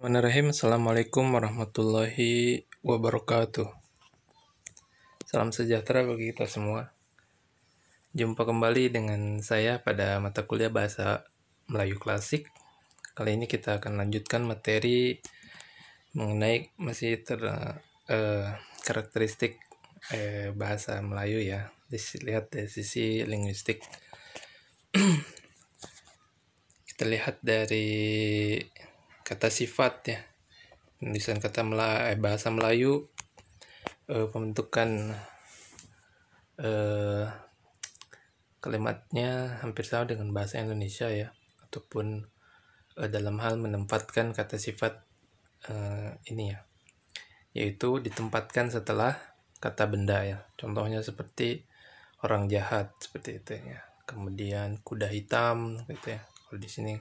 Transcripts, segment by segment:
Bismillahirrahmanirrahim. Assalamualaikum warahmatullahi wabarakatuh. Salam sejahtera bagi kita semua. Jumpa kembali dengan saya pada mata kuliah Bahasa Melayu Klasik. Kali ini kita akan lanjutkan materi mengenai karakteristik bahasa Melayu ya. Dilihat dari sisi linguistik. Kita lihat dari kata sifat ya. Penulisan kata bahasa Melayu, pembentukan kalimatnya hampir sama dengan bahasa Indonesia ya, ataupun dalam hal menempatkan kata sifat ini ya, yaitu ditempatkan setelah kata benda ya. Contohnya seperti orang jahat seperti itu ya. Kemudian kuda hitam gitu ya. Kalau di sini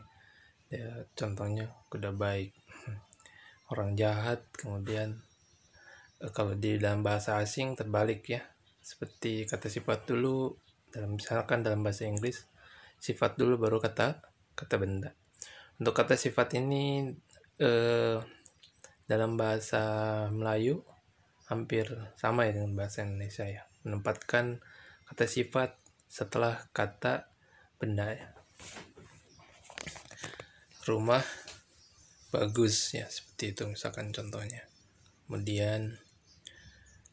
ya, contohnya kuda baik. Orang jahat, kemudian kalau di dalam bahasa asing terbalik ya, seperti kata sifat dulu, misalkan dalam bahasa Inggris sifat dulu baru kata benda. Untuk kata sifat ini dalam bahasa Melayu hampir sama ya dengan bahasa Indonesia ya, menempatkan kata sifat setelah kata benda ya. Rumah bagus ya, seperti itu misalkan contohnya. Kemudian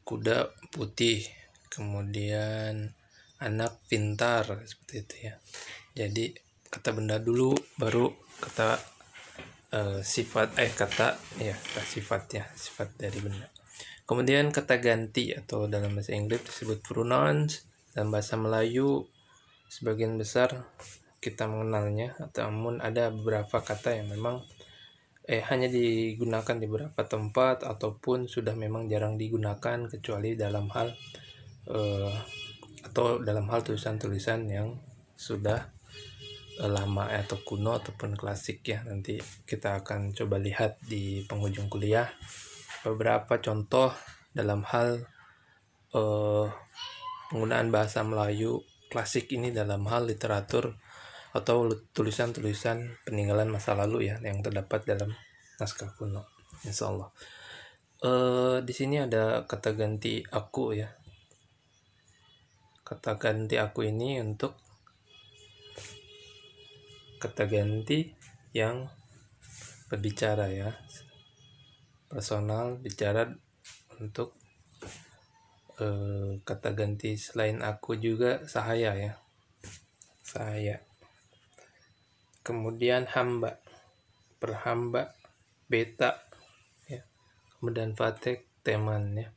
kuda putih, kemudian anak pintar seperti itu ya. Jadi kata benda dulu baru kata sifat sifat dari benda. Kemudian kata ganti atau dalam bahasa Inggris disebut pronouns. Dalam bahasa Melayu sebagian besar kita mengenalnya, namun ada beberapa kata yang memang hanya digunakan di beberapa tempat ataupun sudah memang jarang digunakan, kecuali dalam hal tulisan-tulisan yang sudah lama atau kuno ataupun klasik ya. Nanti kita akan coba lihat di penghujung kuliah beberapa contoh dalam hal penggunaan bahasa Melayu klasik ini dalam hal literatur atau tulisan-tulisan peninggalan masa lalu ya, yang terdapat dalam naskah kuno. Insyaallah. Di sini ada kata ganti aku ya. Kata ganti aku ini untuk kata ganti yang berbicara ya, personal, bicara. Untuk kata ganti selain aku juga sahaya ya, sahaya. Kemudian hamba, perhamba, beta ya. Kemudian fatek, teman ya.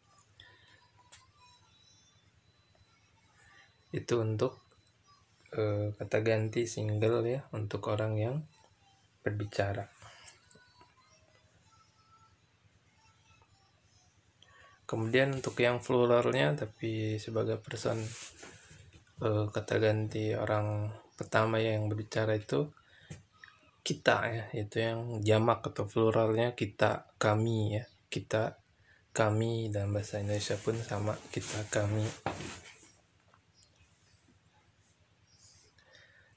Itu untuk kata ganti single ya, untuk orang yang berbicara. Kemudian untuk yang pluralnya, tapi sebagai person, kata ganti orang pertama yang berbicara itu kita ya, itu yang jamak atau pluralnya kita, kami ya. Kita, kami, dalam bahasa Indonesia pun sama, kita, kami.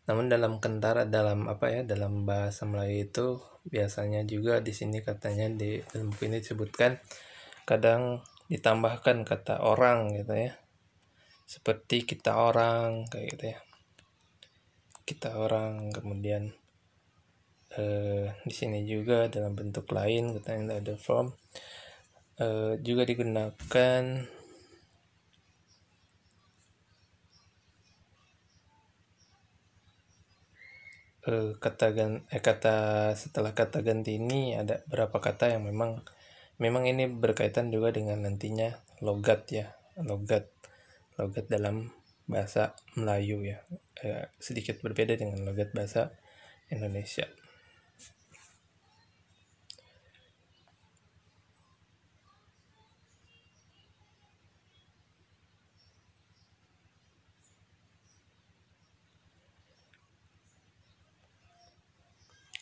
Namun dalam kentara, dalam bahasa Melayu itu biasanya juga di sini katanya, di dalam buku ini disebutkan kadang ditambahkan kata orang gitu ya. Seperti kita orang kayak gitu ya. Kita orang. Kemudian di sini juga dalam bentuk lain katanya ada from, juga digunakan kata setelah kata ganti ini ada berapa kata yang memang ini berkaitan juga dengan nantinya logat ya, logat dalam bahasa Melayu ya, sedikit berbeda dengan logat bahasa Indonesia.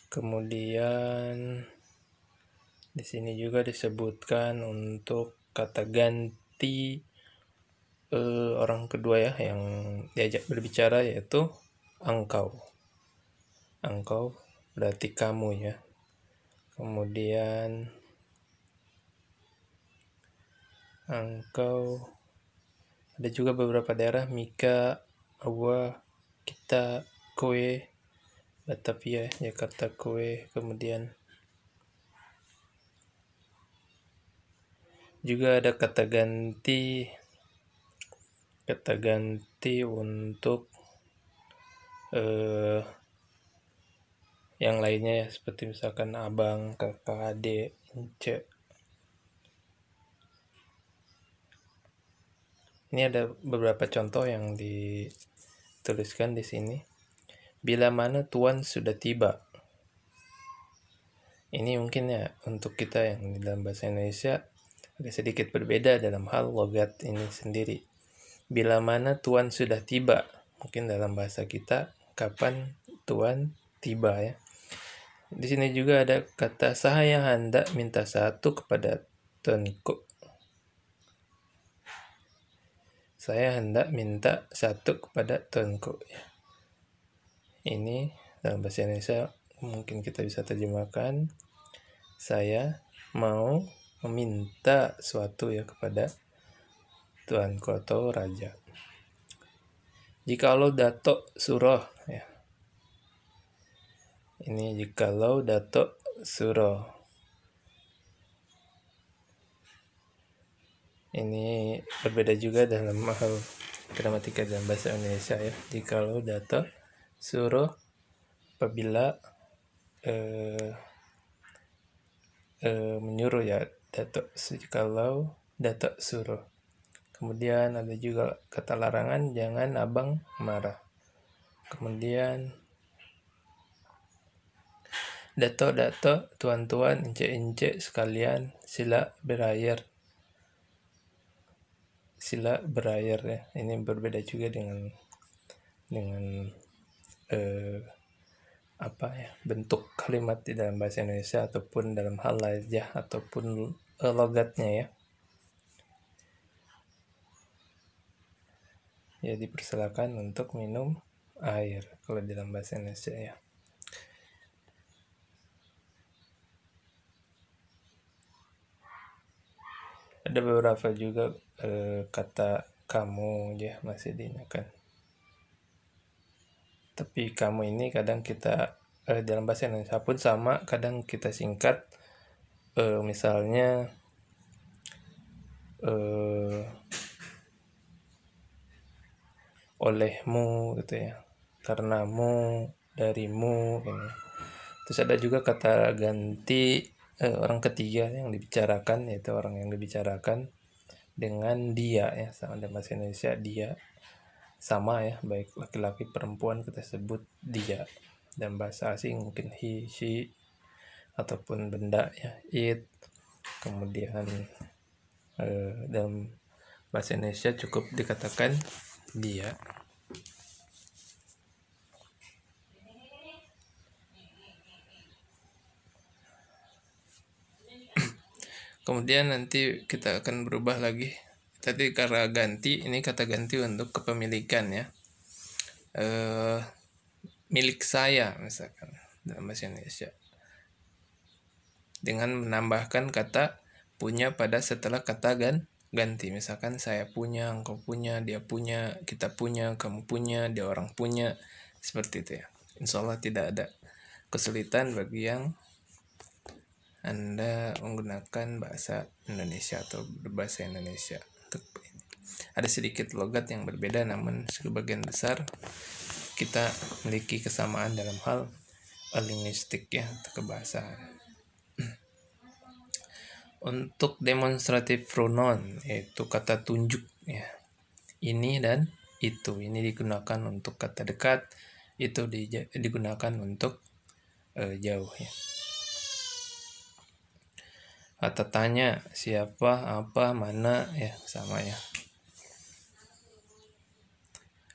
Kemudian di sini juga disebutkan untuk kata ganti orang kedua ya yang diajak berbicara, yaitu engkau. Engkau berarti kamu ya. kemudian engkau. Ada juga beberapa daerah, Mika, Awa, kita, kowe, Batavia, Jakarta, kowe. Kemudian juga ada kata ganti untuk yang lainnya ya, seperti misalkan abang, kakak, adik, ence. Ini ada beberapa contoh yang dituliskan di sini. Bila mana Tuan sudah tiba. Ini mungkin ya untuk kita yang di dalam bahasa Indonesia agak sedikit berbeda dalam hal logat ini sendiri. Bila mana Tuan sudah tiba. Mungkin dalam bahasa kita, kapan Tuan tiba ya. Di sini juga ada kata saya hendak minta satu kepada Tuanku. Saya hendak minta satu kepada Tuanku. Ini dalam bahasa Indonesia mungkin kita bisa terjemahkan, saya mau meminta suatu ya kepada Tuanku atau raja. Jikalau Datuk Suroh ya. Ini jikalau Datuk Suroh. Ini berbeda juga dalam hal gramatika dalam bahasa Indonesia ya. Jikalau Datuk Suroh apabila menyuruh ya, Datuk, jikalau Datuk suruh. Kemudian ada juga kata larangan, jangan abang marah. Kemudian Datuk, tuan-tuan, encik-encik sekalian, sila berayar. Sila berayar ya. Ini berbeda juga dengan bentuk kalimat di dalam bahasa Indonesia ataupun dalam hal lajah ataupun logatnya ya. Ya, dipersilakan untuk minum air kalau dalam bahasa Indonesia ya. Ada beberapa juga kata kamu ya masih digunakan. Tapi kamu ini kadang kita dalam bahasa Indonesia pun sama, kadang kita singkat misalnya olehmu gitu ya, karenamu, darimu gitu. Terus ada juga kata ganti orang ketiga yang dibicarakan, yaitu orang yang dibicarakan dengan dia ya, sama dalam bahasa Indonesia dia sama ya, baik laki-laki perempuan kita sebut dia. Dan bahasa asing mungkin he, she, ataupun benda ya, it. Kemudian dalam bahasa Indonesia cukup dikatakan dia. Kemudian nanti kita akan berubah lagi. Tadi karena ganti, ini kata ganti untuk kepemilikan ya. Milik saya misalkan dalam bahasa Indonesia. Dengan menambahkan kata punya pada setelah kata ganti. Misalkan saya punya, engkau punya, dia punya, kita punya, kamu punya, dia orang punya. Seperti itu ya. Insya Allah tidak ada kesulitan bagi yang Anda menggunakan bahasa Indonesia atau berbahasa Indonesia. Ada sedikit logat yang berbeda, namun sebagian besar kita memiliki kesamaan dalam hal linguistik ya, atau kebahasaan. Untuk demonstratif pronoun, yaitu kata tunjuk ya, ini dan itu, ini digunakan untuk kata dekat, itu digunakan untuk jauh ya. Kata tanya, siapa, apa, mana ya, sama ya.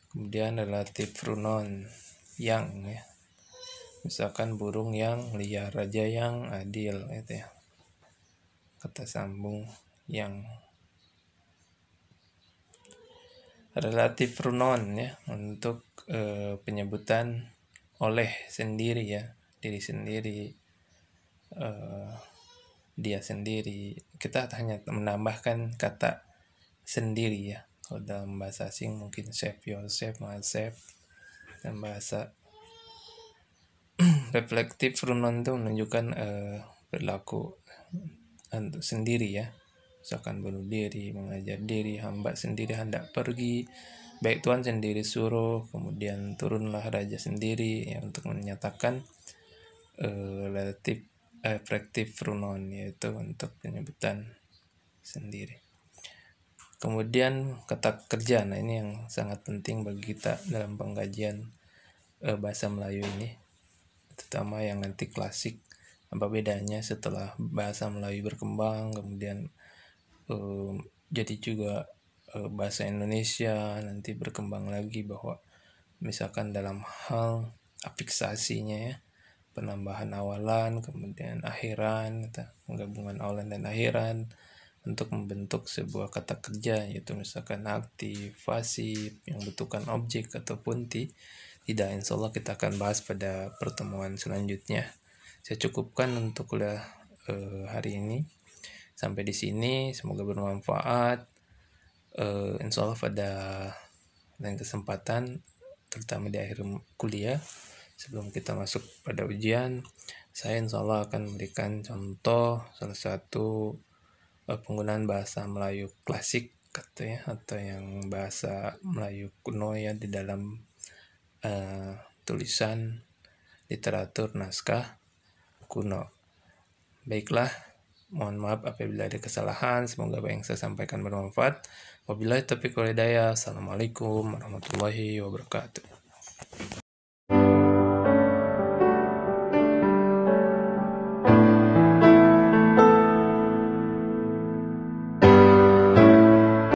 Kemudian relatif pronoun yang ya, misalkan burung yang liar, raja yang adil gitu ya. Kata sambung yang. Relatif pronoun ya, untuk penyebutan oleh sendiri ya, diri sendiri, dia sendiri. Kita hanya menambahkan kata sendiri ya. Kalau dalam bahasa asing mungkin save yourself, myself. Dan bahasa reflektif pronoun itu menunjukkan perilaku untuk sendiri ya. Misalkan bunuh diri, mengajar diri, hamba sendiri hendak pergi, baik Tuhan sendiri suruh, kemudian turunlah raja sendiri ya, untuk menyatakan relatif reflektif pronoun, yaitu untuk penyebutan sendiri. Kemudian kata kerja, nah ini yang sangat penting bagi kita dalam pengkajian bahasa Melayu ini, terutama yang nanti klasik. Apa bedanya setelah bahasa Melayu berkembang, kemudian jadi juga bahasa Indonesia nanti berkembang lagi, bahwa misalkan dalam hal afiksasinya ya, penambahan awalan, kemudian akhiran, penggabungan awalan dan akhiran untuk membentuk sebuah kata kerja, yaitu misalkan aktif, pasif, yang membutuhkan objek ataupun tidak. Insya Allah kita akan bahas pada pertemuan selanjutnya. Saya cukupkan untuk kuliah hari ini. Sampai di sini, semoga bermanfaat. Insya Allah pada lain kesempatan, terutama di akhir kuliah, sebelum kita masuk pada ujian, saya insya Allah akan memberikan contoh salah satu penggunaan bahasa Melayu klasik atau yang bahasa Melayu kuno ya, di dalam tulisan literatur naskah kuno. Baiklah, mohon maaf apabila ada kesalahan. Semoga apa yang saya sampaikan bermanfaat. Wabillahi taufiq wal hidayah. Assalamualaikum warahmatullahi wabarakatuh.